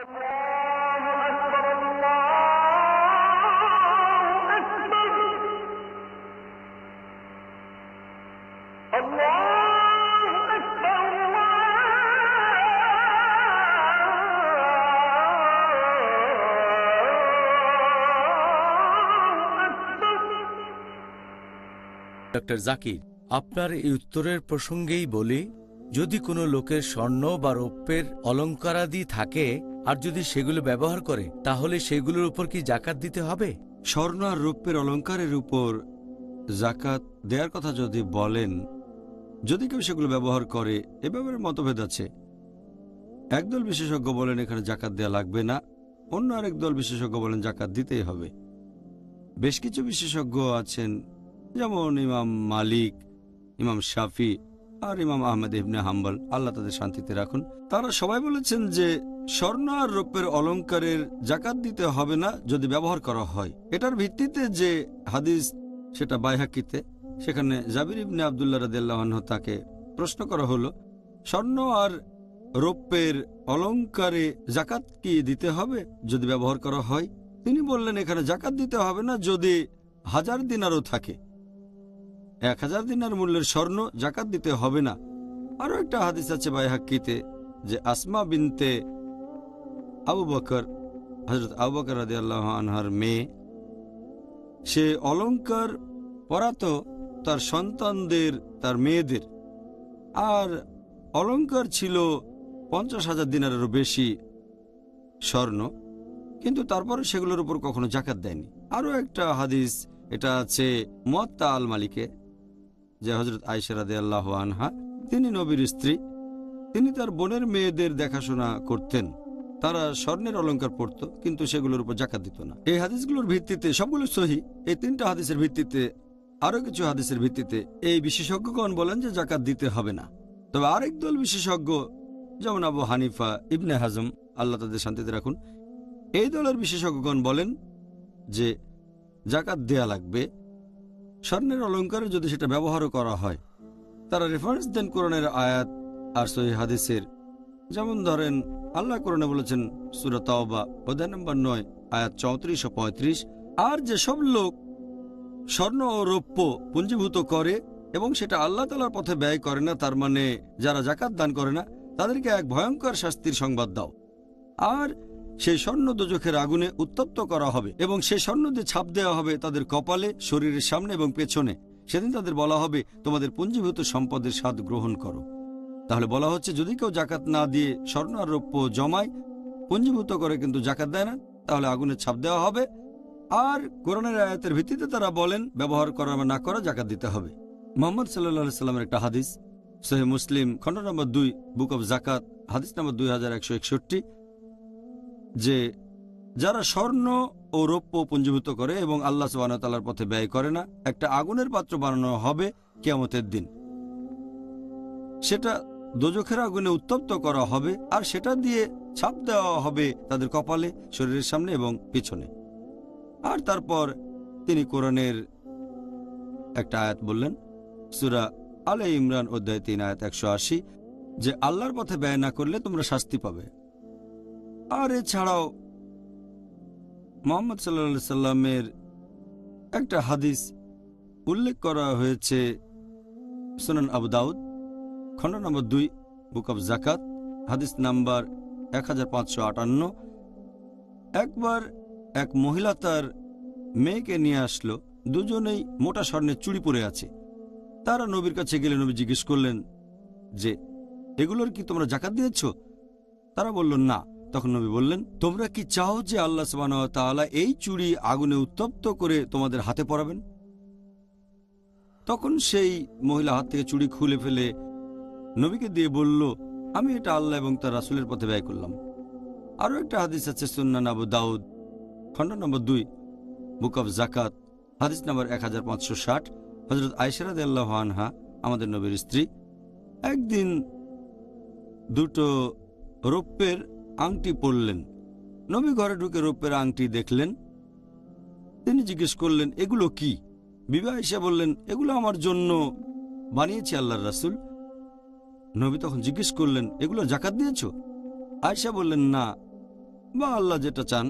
Doctor Zakir, আপনার এই উত্তরের প্রসঙ্গেই বলি, যদি কোনো লোকের স্বর্ণ বা রৌপ্যের অলঙ্কারাদি থাকে আর যদি সেগুলো ব্যবহার করে, তাহলে সেগুলোর উপর কি জাকাত দিতে হবে? স্বর্ণ আর রৌপ্যের অলঙ্কারের উপর জাকাত দেওয়ার কথা যদি বলেন, যদি কেউ সেগুলো ব্যবহার করে, এ ব্যাপারে মতভেদ আছে। একদল বিশেষজ্ঞ বলেন এখানে জাকাত দেওয়া লাগবে না, অন্য আরেক দল বিশেষজ্ঞ বলেন জাকাত দিতেই হবে। বেশ কিছু বিশেষজ্ঞ আছেন, যেমন ইমাম মালিক, ইমাম শাফি আর ইমাম আহমেদ ইবনে হাম্বল, আল্লাহ তাদের শান্তিতে রাখুন, তারা সবাই বলেছেন যে স্বর্ণ আর রৌপ্যের অলঙ্কারের জাকাত দিতে হবে না যদি ব্যবহার করা হয়। এটার ভিত্তিতে যে হাদিস, সেটা বাইহাকিতে, সেখানে জাবির ইবনে আবদুল্লাহ রাদিয়াল্লাহু আনহু তাকে প্রশ্ন করা হলো, স্বর্ণ আর রৌপ্যের অলঙ্কারে জাকাত কি দিতে হবে যদি ব্যবহার করা হয়? তিনি বললেন এখানে জাকাত দিতে হবে না যদি 1000 দিনারও থাকে। 1000 দিনার মূল্যের স্বর্ণ জাকাত দিতে হবে না। আরও একটা হাদিস আছে বাইহাকিতে যে আসমা বিনতে আবু বকর, হযরত আবু বকর রাদিয়াল্লাহু আনহার মেয়ে, সে অলঙ্কার পরাতো তার সন্তানদের, তার মেয়েদের, আর অলঙ্কার ছিল 50,000 দিনারেরও বেশি স্বর্ণ, কিন্তু তারপরে সেগুলোর উপর কখনো জাকাত দেয়নি। আরও একটা হাদিস, এটা আছে মুয়াত্তা আল মালিকে, যে হযরত আয়েশা রাদিয়াল্লাহু আনহা, তিনি নবীর স্ত্রী, তিনি তার বোনের মেয়েদের দেখাশোনা করতেন, তারা স্বর্ণের অলঙ্কার পরত কিন্তু সেগুলোর উপর জাকাত দিত না। এই হাদিসগুলোর ভিত্তিতে, সবগুলো সহিহ, এই 3টা হাদিসের ভিত্তিতে, আরও কিছু হাদিসের ভিত্তিতে এই বিশেষজ্ঞগণ বলেন যে জাকাত দিতে হবে না। তবে আরেক দল বিশেষজ্ঞ, যেমন আবু হানিফা, ইবনে হাজম, আল্লাহ তাদের শান্তিতে রাখুন, এই দলের বিশেষজ্ঞগণ বলেন যে জাকাত দেয়া লাগবে স্বর্ণের অলঙ্কারে যদি সেটা ব্যবহারও করা হয়। তারা রেফারেন্স দেন কোরআনের আয়াত আর সহিহ হাদিসের, যেমন ধরেন আল্লাহ কোরআনে বলেছেন সূরা তাওবা অধ্যায় নম্বর 9 আয়াত 34 ও 35, আর যেসব লোক স্বর্ণ ও রৌপ্য পুঞ্জীভূত করে এবং সেটা আল্লাহ তাআলার পথে ব্যয় করে না, তার মানে যারা জাকাত দান করে না, তাদেরকে এক ভয়ঙ্কর শাস্তির সংবাদ দাও। আর সেই স্বর্ণ দোজখের আগুনে উত্তপ্ত করা হবে এবং সেই স্বর্ণ দিয়ে ছাপ দেওয়া হবে তাদের কপালে, শরীরের সামনে এবং পেছনে। সেদিন তাদের বলা হবে তোমাদের পুঞ্জীভূত সম্পদের স্বাদ গ্রহণ করো। তাহলে বলা হচ্ছে যদি কেউ জাকাত না দিয়ে স্বর্ণ আর রৌপ্য জমায়, পুঞ্জীভূত করে কিন্তু জাকাত দেয় না, তাহলে আগুনে ছাপ দেওয়া হবে। আর কোরআনের আয়াতের ভিত্তিতে তারা বলেন ব্যবহার করা বা না করা জাকাত দিতে হবে। মুহাম্মদ সাল্লাল্লাহু আলাইহি সাল্লামের একটা হাদিস, সহিহ মুসলিম খণ্ড নম্বর 2 বুক অব জাকাত হাদিস নম্বর 2161, যে যারা স্বর্ণ ও রৌপ্য পুঞ্জীভূত করে এবং আল্লাহ সুবহানাহু ওয়া তাআলার পথে ব্যয় করে না, একটা আগুনের পাত্র বানানো হবে কিয়ামতের দিন, সেটা দোজখের আগুনে উত্তপ্ত করা হবে আর সেটা দিয়ে ছাপ দেওয়া হবে তাদের কপালে, শরীরের সামনে এবং পিছনে। আর তারপর তিনি কোরআনের একটা আয়াত বললেন, সূরা আলে ইমরান অধ্যায় 3 আয়াত 180, যে আল্লাহর পথে ব্যয় না করলে তোমরা শাস্তি পাবে। আর এছাড়াও মুহাম্মদ সাল্লাল্লাহু আলাইহি সাল্লামের একটা হাদিস উল্লেখ করা হয়েছে সুনান আবু দাউদ খণ্ড নম্বর 2 বুক অব জাকাত হাদিস নাম্বার 1558। একবার এক মহিলা তার মেয়েকে নিয়ে আসলো, দুজনেই মোটা স্বর্ণের চুড়ি পরে আছে। তারা নবীর কাছে গেলে নবী জিজ্ঞেস করলেন যে এগুলোর কি তোমরা জাকাত দিয়েছ? তারা বলল না। তখন নবী বললেন, তোমরা কি চাও যে আল্লাহ সুবহানাহু ওয়া তাআলা এই চুড়ি আগুনে উত্তপ্ত করে তোমাদের হাতে পরাবেন? তখন সেই মহিলা হাত থেকে চুড়ি খুলে ফেলে নবীকে দিয়ে বলল, আমি এটা আল্লাহ এবং তার রাসূলের পথে ব্যয় করলাম। আরও একটা হাদিস আছে সুনান আবু দাউদ খণ্ড নম্বর 2 বুক অব জাকাত হাদিস নম্বর 1560। হযরত আয়েশা রাদিয়াল্লাহু আনহা, আমাদের নবীর স্ত্রী, একদিন দুটো রৌপ্যের আংটি পরলেন। নবী ঘরে ঢুকে রৌপ্যের আংটি দেখলেন। তিনি জিজ্ঞেস করলেন, এগুলো কি? বিবি আয়েশা বললেন, এগুলো আমার জন্য বানিয়েছি আল্লাহর রাসূল। নবী তখন জিজ্ঞেস করলেন, এগুলো জাকাত দিয়েছো? আয়েশা বললেন, না, বা আল্লাহ যেটা চান,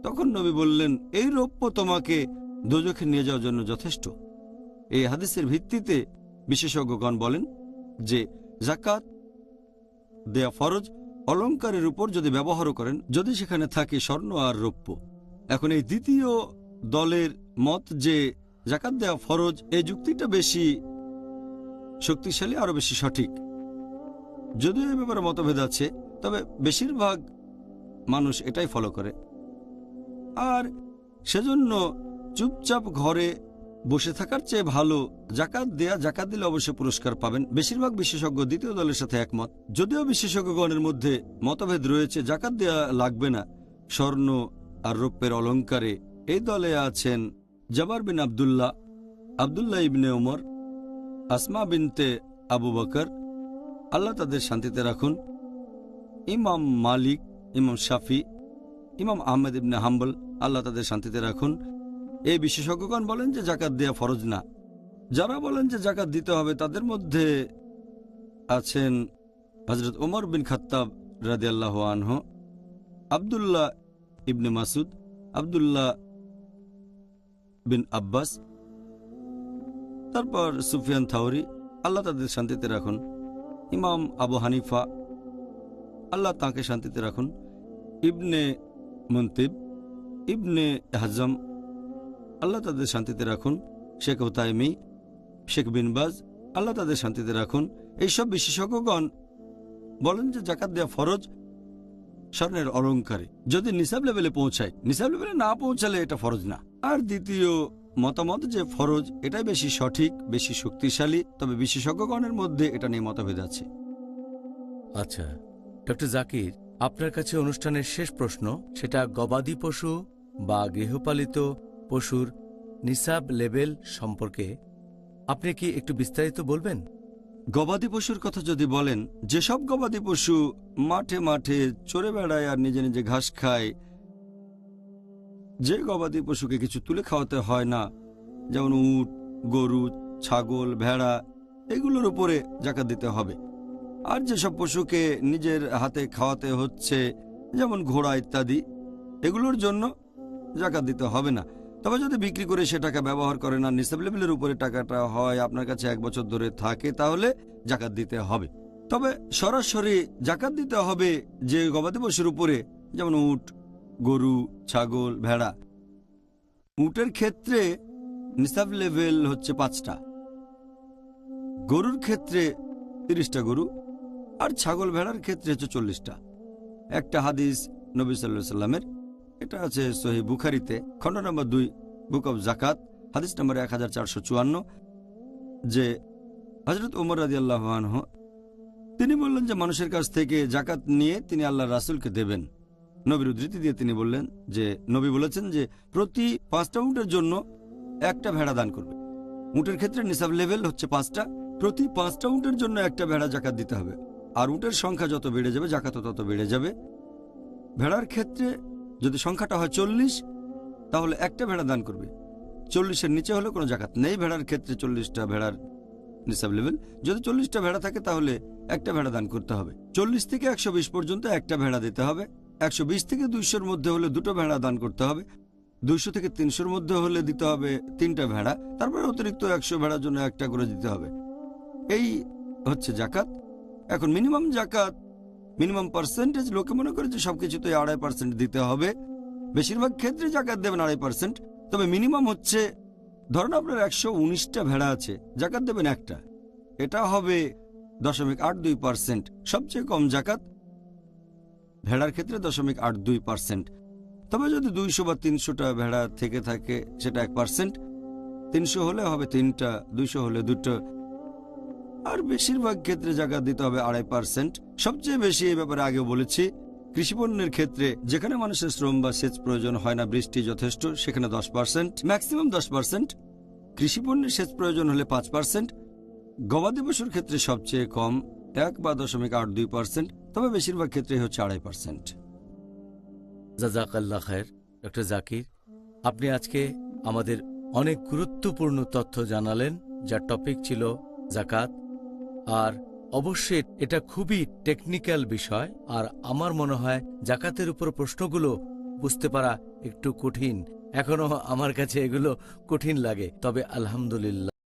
তখন নবী বললেন এই রৌপ্য তোমাকে দোজখে নিয়ে যাওয়ার জন্য যথেষ্ট। এই হাদিসের ভিত্তিতে বিশেষজ্ঞগণ বলেন যে যাকাত দেয়া ফরজ, অলংকারের উপর যদি ব্যবহারও করেন, যদি সেখানে থাকে স্বর্ণ আর রৌপ্য। এখন এই দ্বিতীয় দলের মত যে যাকাত দেয়া ফরজ, এই যুক্তিটা বেশি শক্তিশালী, আরো বেশি সঠিক। যদিও এই ব্যাপারে মতভেদ আছে, তবে বেশিরভাগ মানুষ এটাই ফলো করে। আর সেজন্য চুপচাপ ঘরে বসে থাকার চেয়ে ভালো যাকাত দেয়া। জাকাত দিলে অবশ্যই পুরস্কার পাবেন। বেশিরভাগ বিশেষজ্ঞ দ্বিতীয় দলের সাথে একমত। যদিও বিশেষজ্ঞগণের মধ্যে মতভেদ রয়েছে জাকাত দেয়া লাগবে না স্বর্ণ আর রৌপ্যের অলঙ্কারে। এই দলে আছেন জাবার বিন আবদুল্লাহ, আবদুল্লাহ ইবনে ওমর, আসমা বিনতে আবু বকর, আল্লাহ তাদের শান্তিতে রাখুন, ইমাম মালিক, ইমাম শাফি, ইমাম আহমেদ ইবনে হাম্বল, আল্লাহ তাদের শান্তিতে রাখুন। এই বিশেষজ্ঞগণ বলেন যে জাকাত দেয়া ফরজ না। যারা বলেন যে জাকাত দিতে হবে তাদের মধ্যে আছেন হযরত ওমর বিন খাত্তাব রাদিয়াল্লাহু আনহু, আবদুল্লাহ ইবনে মাসুদ, আবদুল্লাহ বিন আব্বাস, তারপর সুফিয়ান থাউরি, আল্লাহ তাদের শান্তিতে রাখুন, ইমাম আবু হানিফা, আল্লাহ তাঁকে শান্তিতে রাখুন, ইবনে মুনতিব, ইবনে হাজম, আল্লাহ তাদের শান্তিতে রাখুন, শেখ উতাইমি, শেখ বিন বাজ, আল্লাহ তাদের শান্তিতে রাখুন। এইসব বিশেষজ্ঞগণ বলেন যে জাকাত দেওয়া ফরজ স্বর্ণের অলঙ্কারে, যদি নিসাব লেভেলে পৌঁছায়। নিসাব লেভেলে না পৌঁছালে এটা ফরজ না। আর দ্বিতীয় মতামত যে ফরজ, এটাই বেশি সঠিক, বেশি শক্তিশালী। তবে বিশেষজ্ঞগণের মধ্যে এটা নিয়ে মতভেদ আছে। আচ্ছা ডক্টর জাকির, আপনার কাছে অনুষ্ঠানের শেষ প্রশ্ন, সেটা গবাদি পশু বা গৃহপালিত পশুর নিসাব লেভেল সম্পর্কে আপনি কি একটু বিস্তারিত বলবেন? গবাদি পশুর কথা যদি বলেন, যেসব গবাদি পশু মাঠে মাঠে চড়ে বেড়ায় আর নিজে নিজে ঘাস খায়, যে গবাদি পশুকে কিছু তুলে খাওয়াতে হয় না, যেমন উট, গরু, ছাগল, ভেড়া, এগুলোর উপরে জাকাত দিতে হবে। আর যেসব পশুকে নিজের হাতে খাওয়াতে হচ্ছে, যেমন ঘোড়া ইত্যাদি, এগুলোর জন্য জাকাত দিতে হবে না। তবে যদি বিক্রি করে সে টাকা ব্যবহার করে না, নিসাব লেভেলের উপরে টাকাটা হয়, আপনার কাছে 1 বছর ধরে থাকে, তাহলে জাকাত দিতে হবে। তবে সরাসরি জাকাত দিতে হবে যে গবাদি পশুর উপরে, যেমন উট, গরু, ছাগল, ভেড়া। উটের ক্ষেত্রে নিসাব লেভেল হচ্ছে 5টা, গরুর ক্ষেত্রে 30টা গরু, আর ছাগল ভেড়ার ক্ষেত্রে হচ্ছে 40টা। একটা হাদিস নবী সাল্লাল্লাহু আলাইহি সাল্লামের, এটা আছে সহিহ বুখারীতে, খণ্ড নম্বর 2, বুক অব জাকাত, হাদিস নম্বর 1454, যে হযরত ওমর রাদিয়াল্লাহু আনহু তিনি বললেন যে মানুষের কাছ থেকে জাকাত নিয়ে তিনি আল্লাহর রাসূলকে দেবেন। নবীর উদ্ধৃতি দিয়ে তিনি বললেন যে নবী বলেছেন যে প্রতি 5টা উটের জন্য একটা ভেড়া দান করবে। উটের ক্ষেত্রে নিসাব লেভেল হচ্ছে 5টা, প্রতি 5টা উটের জন্য একটা ভেড়া জাকাত দিতে হবে। আর উটের সংখ্যা যত বেড়ে যাবে জাকাতও তত বেড়ে যাবে। ভেড়ার ক্ষেত্রে যদি সংখ্যাটা হয় 40, তাহলে একটা ভেড়া দান করবে। 40-এর নিচে হলে কোনো জাকাত নেই। ভেড়ার ক্ষেত্রে 40টা ভেড়ার নিসাব লেভেল। যদি 40টা ভেড়া থাকে তাহলে একটা ভেড়া দান করতে হবে। 40 থেকে 120 পর্যন্ত একটা ভেড়া দিতে হবে। 120 থেকে 200-র মধ্যে হলে 2টো ভেড়া দান করতে হবে। 200 থেকে 300-র মধ্যে হলে দিতে হবে 3টা ভেড়া। তারপরে অতিরিক্ত 100 ভেড়ার জন্য একটা করে দিতে হবে। এই হচ্ছে জাকাত। এখন মিনিমাম জাকাত, মিনিমাম পার্সেন্টেজ, লোকে মনে করে যে সবকিছুতে 2.5% দিতে হবে। বেশিরভাগ ক্ষেত্রে জাকাত দেবেন 2.5%। তবে মিনিমাম হচ্ছে, ধরুন আপনার 119টা ভেড়া আছে, জাকাত দেবেন একটা, এটা হবে 0.82%। সবচেয়ে কম জাকাত ভেড়ার ক্ষেত্রে 0.82%। তবে যদি 200 বা 300টা ভেড়া থেকে থাকে সেটা 1%। 300 হলে হবে 3টা, 200 হলে 2টো। আর বেশিরভাগ ক্ষেত্রে জাকাত দিতে হবে 2.5%। সবচেয়ে বেশি এই ব্যাপারে আগেও বলেছি, কৃষিপণ্যের ক্ষেত্রে যেখানে মানুষের শ্রম বা সেচ প্রয়োজন হয় না, বৃষ্টি যথেষ্ট, সেখানে 10%, ম্যাক্সিমাম 10%। কৃষিপণ্যের সেচ প্রয়োজন হলে 5%। গবাদি পশুর ক্ষেত্রে সবচেয়ে কম 1 বা 0.82%। তবে বেশিরভাগ ক্ষেত্রেই হচ্ছে 2.5%। জাযাকাল্লাহ খায়ের। ডক্টর জাকির, আপনি আজকে আমাদের অনেক গুরুত্বপূর্ণ তথ্য জানালেন, যার টপিক ছিল জাকাত। আর অবশ্যই এটা খুবই টেকনিক্যাল বিষয়, আর আমার মনে হয় জাকাতের উপর প্রশ্নগুলো বুঝতে পারা একটু কঠিন। এখনো আমার কাছে এগুলো কঠিন লাগে, তবে আলহামদুলিল্লাহ